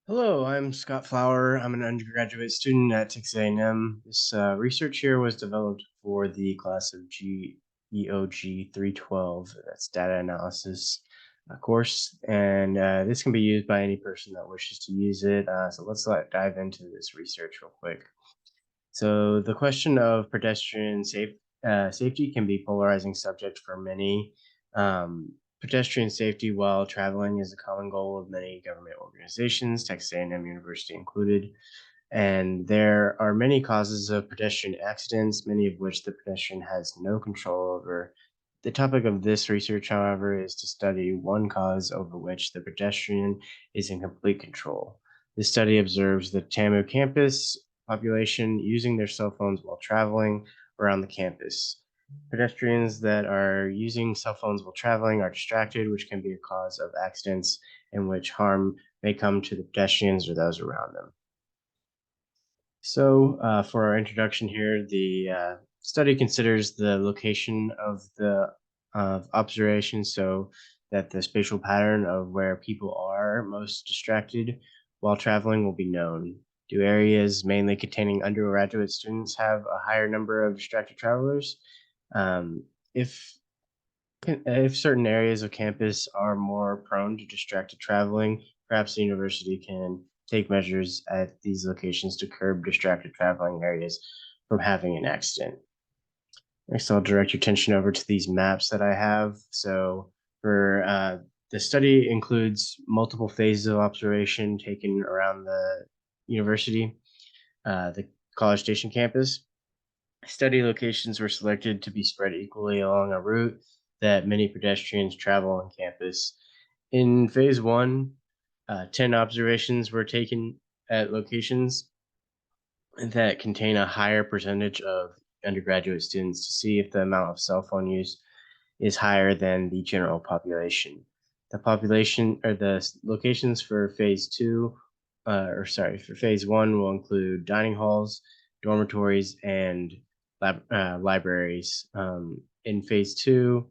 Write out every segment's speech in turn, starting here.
Hello, I'm Scott Flower. I'm an undergraduate student at Texas A&M. This research here was developed for the class of GEOG 312. That's data analysis course, and this can be used by any person that wishes to use it. So let's dive into this research real quick. So the question of safety can be polarizing subject for many. Pedestrian safety while traveling is a common goal of many government organizations, Texas A&M University included. And there are many causes of pedestrian accidents, many of which the pedestrian has no control over. The topic of this research, however, is to study one cause over which the pedestrian is in complete control. This study observes the TAMU campus population using their cell phones while traveling around the campus. Pedestrians that are using cell phones while traveling are distracted, which can be a cause of accidents in which harm may come to the pedestrians or those around them. So, for our introduction here, the study considers the location of the of observation, so that the spatial pattern of where people are most distracted while traveling will be known. Do areas mainly containing undergraduate students have a higher number of distracted travelers? Um, if if certain areas of campus are more prone to distracted traveling, perhaps the university can take measures at these locations to curb distracted traveling areas from having an accident. Next, I'll direct your attention over to these maps that I have. So, for the study includes multiple phases of observation taken around the university, the College Station campus. Study locations were selected to be spread equally along a route that many pedestrians travel on campus. In phase one, 10 observations were taken at locations that contain a higher percentage of undergraduate students to see if the amount of cell phone use is higher than the general population. The population or locations for phase two, for phase one will include dining halls, dormitories, and libraries. In phase two,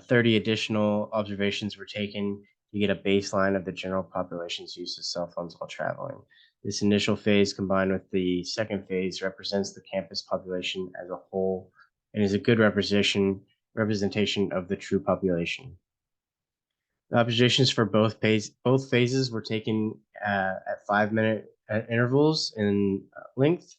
30 additional observations were taken to get a baseline of the general population's use of cell phones while traveling. This initial phase, combined with the second phase, represents the campus population as a whole and is a good representation of the true population. The observations for both phases were taken at 5 minute intervals in length,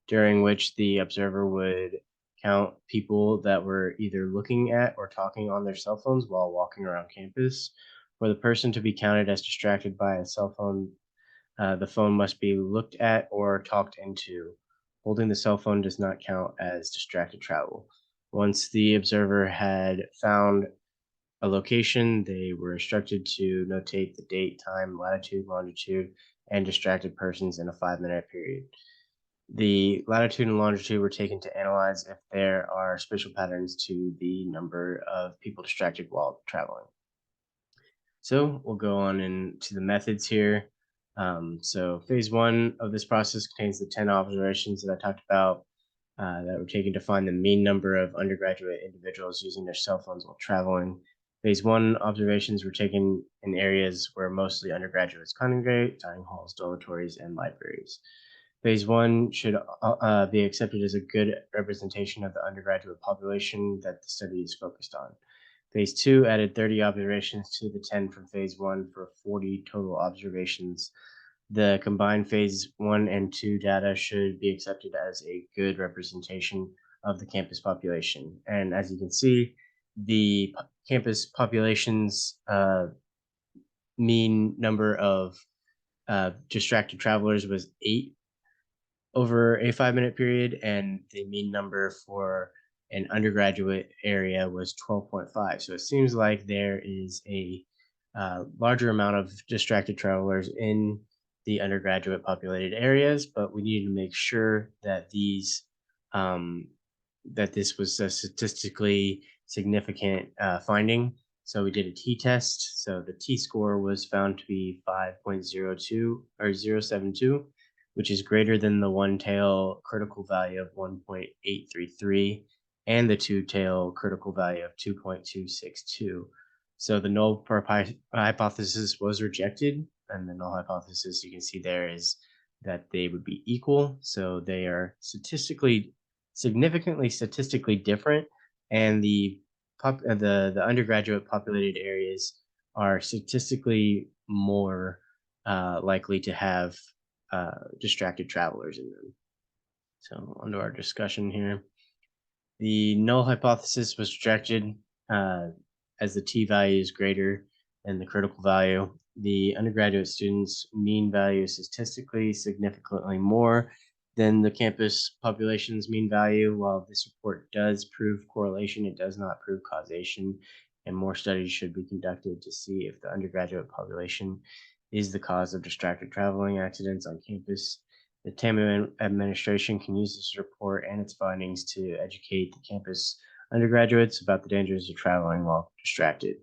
during which the observer would count people that were either looking at or talking on their cell phones while walking around campus. For the person to be counted as distracted by a cell phone, the phone must be looked at or talked into. Holding the cell phone does not count as distracted travel. Once the observer had found a location, they were instructed to notate the date, time, latitude, longitude, and distracted persons in a 5 minute period. The latitude and longitude were taken to analyze if there are spatial patterns to the number of people distracted while traveling. So we'll go on into the methods here. So phase one of this process contains the 10 observations that I talked about that were taken to find the mean number of undergraduate individuals using their cell phones while traveling. Phase one observations were taken in areas where mostly undergraduates congregate, dining halls, dormitories, and libraries. Phase one should be accepted as a good representation of the undergraduate population that the study is focused on. Phase two added 30 observations to the 10 from phase one for 40 total observations. The combined phase one and two data should be accepted as a good representation of the campus population. And as you can see, the campus population's mean number of distracted travelers was 8 over a 5 minute period, and the mean number for an undergraduate area was 12.5. So it seems like there is a larger amount of distracted travelers in the undergraduate populated areas, but we needed to make sure that um, that this was a statistically significant finding. So we did a t-test. So the t-score was found to be 5.02 or 0.72, which is greater than the one-tail critical value of 1.833 and the two-tail critical value of 2.262. So the null hypothesis was rejected, and the null hypothesis you can see there is that they would be equal. So they are significantly statistically different, and the undergraduate populated areas are statistically more likely to have distracted travelers in them. So, onto our discussion here. The null hypothesis was rejected uh, as the t value is greater than the critical value. The undergraduate students' mean value is statistically significantly more than the campus population's mean value. While this report does prove correlation, it does not prove causation, and more studies should be conducted to see if the undergraduate population is the cause of distracted traveling accidents on campus. The TAMU administration can use this report and its findings to educate the campus undergraduates about the dangers of traveling while distracted.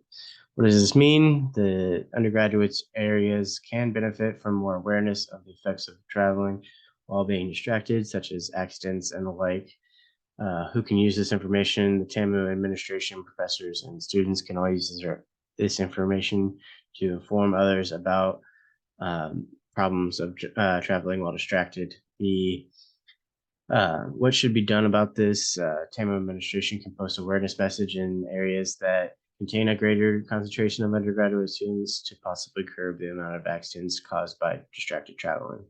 What does this mean? The undergraduates areas can benefit from more awareness of the effects of traveling while being distracted, such as accidents and the like. Who can use this information? The TAMU administration, professors, and students can all use this information to inform others about problems of traveling while distracted. The What should be done about this? TAMU administration can post awareness message in areas that contain a greater concentration of undergraduate students to possibly curb the amount of accidents caused by distracted traveling.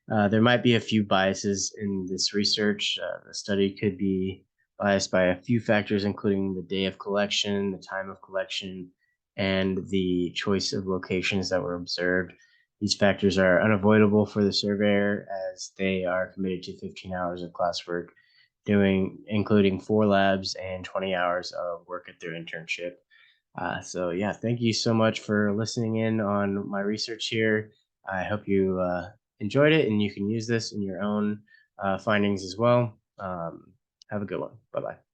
There might be a few biases in this research. The study could be biased by a few factors, including the day of collection, the time of collection, and the choice of locations that were observed. These factors are unavoidable for the surveyor as they are committed to 15 hours of classwork, including 4 labs and 20 hours of work at their internship. So yeah, thank you so much for listening in on my research here. I hope you enjoyed it and you can use this in your own findings as well. Have a good one. Bye bye.